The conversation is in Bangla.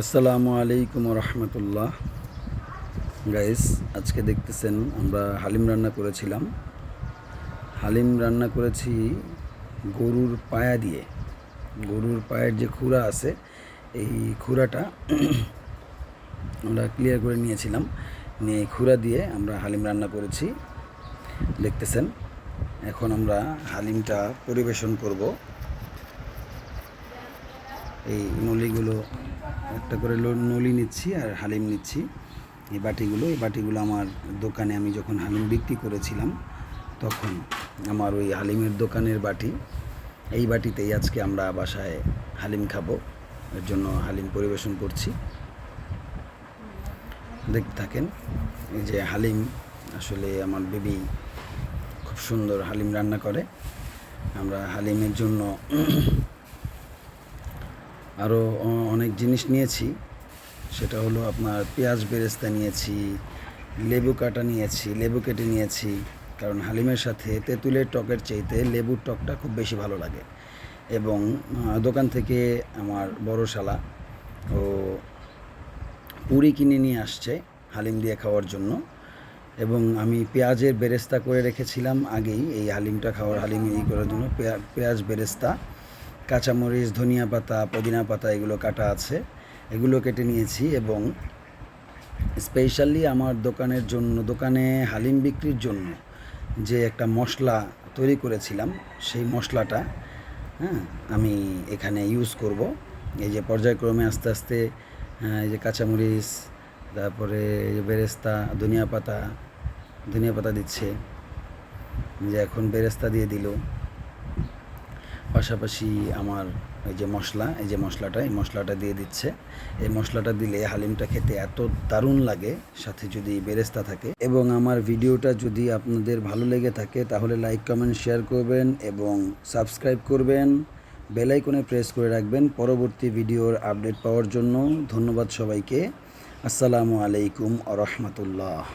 আসসালামু আলাইকুম রহমতুল্লাহ। গাইস, আজকে দেখতেছেন আমরা হালিম রান্না করেছিলাম। হালিম রান্না করেছি গরুর পায়া দিয়ে। গরুর পায়ের যে খুরা আছে, এই খুরাটা আমরা ক্লিয়ার করে নিয়েছিলাম, নিয়ে খুরা দিয়ে আমরা হালিম রান্না করেছি। দেখতেছেন, এখন আমরা হালিমটা পরিবেশন করব। এই নলিগুলো একটা করে নলি নিচ্ছি আর হালিম নিচ্ছি। এই বাটিগুলো আমার দোকানে আমি যখন হালিম বিক্রি করেছিলাম তখন আমার ওই হালিমের দোকানের বাটি। এই বাটিতেই আজকে আমরা বাসায় হালিম খাবো, এর জন্য হালিম পরিবেশন করছি। দেখতে থাকেন। এই যে হালিম, আসলে আমার বেবি খুব সুন্দর হালিম রান্না করে। আমরা হালিমের জন্য আরও অনেক জিনিস নিয়েছি। সেটা হলো আপনার পেঁয়াজ বেরেস্তা নিয়েছি, লেবু কাটা নিয়েছি, লেবু কেটে নিয়েছি, কারণ হালিমের সাথে তেঁতুলের টকের চাইতে লেবুর টকটা খুব বেশি ভালো লাগে। এবং দোকান থেকে আমার বড় শালা ও পুরি কিনে নিয়ে আসছে হালিম দিয়ে খাওয়ার জন্য। এবং আমি পেঁয়াজের বেরেস্তা করে রেখেছিলাম আগেই এই হালিম করার জন্য। পেঁয়াজ বেরেস্তা, কাঁচামরিচ, ধনিয়া পাতা, পুদিনা পাতা এগুলো কাটা আছে, এগুলো কেটে নিয়েছি। এবং স্পেশালি আমার দোকানে হালিম বিক্রির জন্য যে একটা মশলা তৈরি করেছিলাম, সেই মশলাটা আমি এখানে ইউজ করব। এই যে পর্যায়ক্রমে আস্তে আস্তে এই যে কাঁচামরিচ, তারপরে বেরেস্তা, ধনিয়া পাতা দিচ্ছে, যে এখন বেরেস্তা দিয়ে দিল। পাশাপাশি আমার এই মশলাটা দিয়ে দিচ্ছে। এই মশলাটা দিলে হালিমটা খেতে এত দারুণ লাগে, সাথে যদি বেরেস্তা থাকে। এবং আমার ভিডিওটা যদি আপনাদের ভালো লেগে থাকে তাহলে লাইক, কমেন্ট, শেয়ার করবেন এবং সাবস্ক্রাইব করবেন, বেল আইকনে প্রেস করে রাখবেন পরবর্তী ভিডিওর আপডেট পাওয়ার জন্য। ধন্যবাদ সবাইকে। আসসালামু আলাইকুম ওয়া রাহমাতুল্লাহ।